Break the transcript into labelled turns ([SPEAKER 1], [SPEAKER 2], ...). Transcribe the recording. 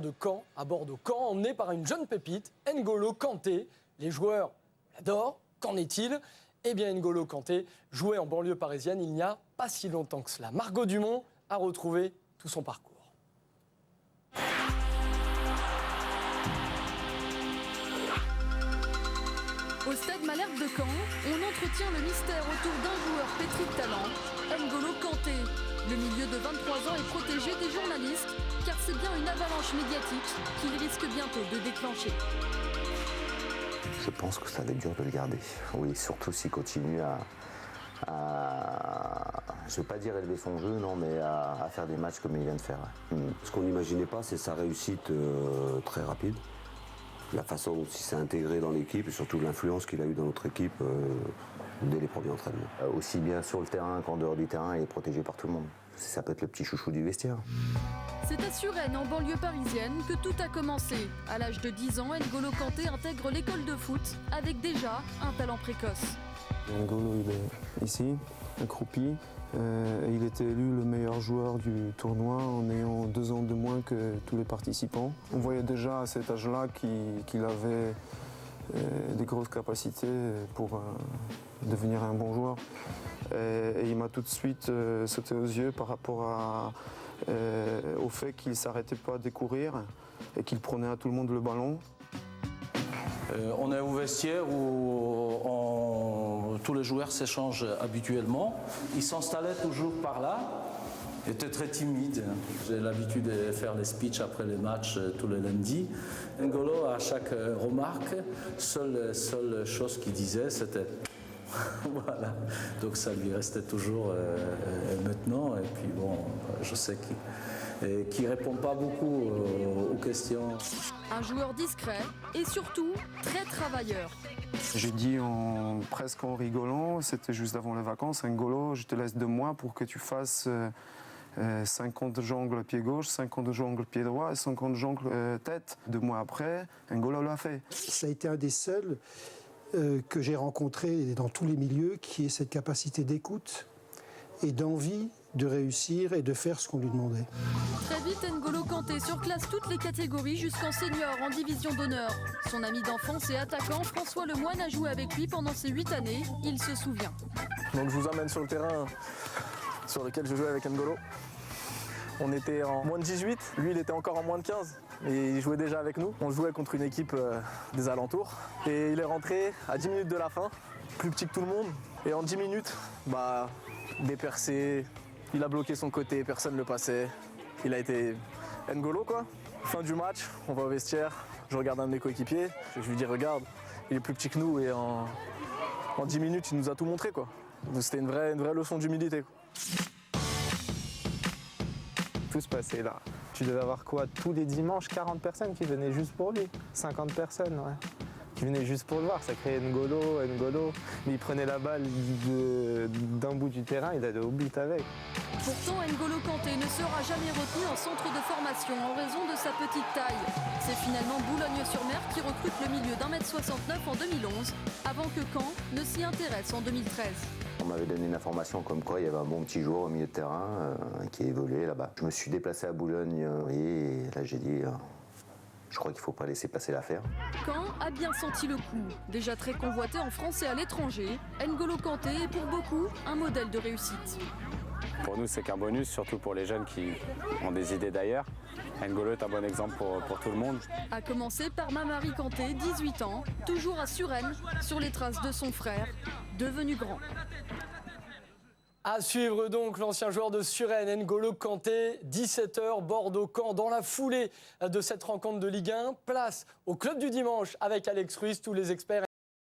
[SPEAKER 1] De Caen, à bord de Caen, emmené par une jeune pépite, N'Golo Kanté. Les joueurs l'adorent. Qu'en est-il? Eh bien, N'Golo Kanté jouait en banlieue parisienne il n'y a pas si longtemps que cela. Margot Dumont a retrouvé tout son parcours.
[SPEAKER 2] Au stade Malherbe de Caen, on entretient le mystère autour d'un joueur pétri de talent, N'Golo Kanté. Le milieu de 23 ans est protégé des journalistes, car c'est bien une avalanche médiatique qu'il risque bientôt de déclencher.
[SPEAKER 3] Je pense que ça va être dur de le garder. Oui, surtout s'il continue je ne veux pas dire élever son jeu, non, mais à faire des matchs comme il vient de faire.
[SPEAKER 4] Ce qu'on n'imaginait pas, c'est sa réussite très rapide. La façon dont il s'est intégré dans l'équipe et surtout l'influence qu'il a eue dans notre équipe dès les premiers entraînements.
[SPEAKER 3] Aussi bien sur le terrain qu'en dehors du terrain, il est protégé par tout le monde. Ça peut être le petit chouchou du vestiaire.
[SPEAKER 2] C'est à Suresnes, en banlieue parisienne, que tout a commencé. À l'âge de 10 ans, N'Golo Kanté intègre l'école de foot avec déjà un talent précoce.
[SPEAKER 5] N'Golo, il est ici, accroupi. Il était élu le meilleur joueur du tournoi en ayant 2 ans de moins que tous les participants. On voyait déjà à cet âge-là qu'il avait des grosses capacités pour devenir un bon joueur. Et il m'a tout de suite sauté aux yeux par rapport au fait qu'il ne s'arrêtait pas de courir et qu'il prenait à tout le monde le ballon.
[SPEAKER 6] On est au vestiaire où tous les joueurs s'échangent habituellement. Il s'installait toujours par là. Il était très timide. J'ai l'habitude de faire les speeches après les matchs tous les lundis. N'Golo, à chaque remarque, seule chose qu'il disait, c'était voilà. Donc ça lui restait toujours maintenant. Et puis bon, je sais qu'il ne répond pas beaucoup aux questions.
[SPEAKER 2] Un joueur discret et surtout très travailleur.
[SPEAKER 5] J'ai dit presque en rigolant, c'était juste avant les vacances, N'Golo, je te laisse 2 mois pour que tu fasses 50 jongles pied gauche, 50 jongles pied droit et 50 jongles tête. 2 mois après, N'Golo l'a fait.
[SPEAKER 7] Ça a été un des seuls que j'ai rencontré dans tous les milieux qui ait cette capacité d'écoute et d'envie de réussir et de faire ce qu'on lui demandait.
[SPEAKER 2] Très vite, N'Golo Kanté surclasse toutes les catégories jusqu'en senior en division d'honneur. Son ami d'enfance et attaquant, François Lemoine, a joué avec lui pendant ses 8 années. Il se souvient.
[SPEAKER 8] Donc je vous emmène sur le terrain sur lequel je jouais avec N'Golo. On était en moins de 18, lui il était encore en moins de 15. Et il jouait déjà avec nous. On jouait contre une équipe des alentours. Et il est rentré à 10 minutes de la fin, plus petit que tout le monde. Et en 10 minutes, des percées, il a bloqué son côté, personne ne le passait. Il a été N'Golo quoi. Fin du match, on va au vestiaire, je regarde un de mes coéquipiers, je lui dis regarde, il est plus petit que nous et en 10 minutes il nous a tout montré quoi. C'était une vraie leçon d'humilité.
[SPEAKER 9] Tout se passait là. Tu devais avoir quoi tous les dimanches, 40 personnes qui venaient juste pour lui. 50 personnes, ouais. Qui venaient juste pour le voir. Ça créait N'Golo. Mais il prenait la balle d'un bout du terrain, il allait au but avec.
[SPEAKER 2] Pourtant, N'Golo Kanté ne sera jamais retenu en centre de formation en raison de sa petite taille. C'est finalement Boulogne-sur-Mer qui recrute le milieu d'1m69 en 2011, avant que Caen ne s'y intéresse en 2013.
[SPEAKER 3] On m'avait donné une information comme quoi il y avait un bon petit joueur au milieu de terrain qui évoluait là-bas. Je me suis déplacé à Boulogne et là j'ai dit je crois qu'il ne faut pas laisser passer l'affaire.
[SPEAKER 2] Caen a bien senti le coup. Déjà très convoité en France et à l'étranger, N'Golo Kanté est pour beaucoup un modèle de réussite.
[SPEAKER 10] Pour nous, c'est qu'un bonus, surtout pour les jeunes qui ont des idées d'ailleurs. N'Golo est un bon exemple pour tout le monde.
[SPEAKER 2] A commencer par Mamary Kanté, 18 ans, toujours à Suresnes, sur les traces de son frère, devenu grand.
[SPEAKER 1] À suivre donc l'ancien joueur de Suresnes, N'Golo Kanté, 17h, Bordeaux-Caen. Dans la foulée de cette rencontre de Ligue 1, place au club du dimanche avec Alex Ruiz, tous les experts.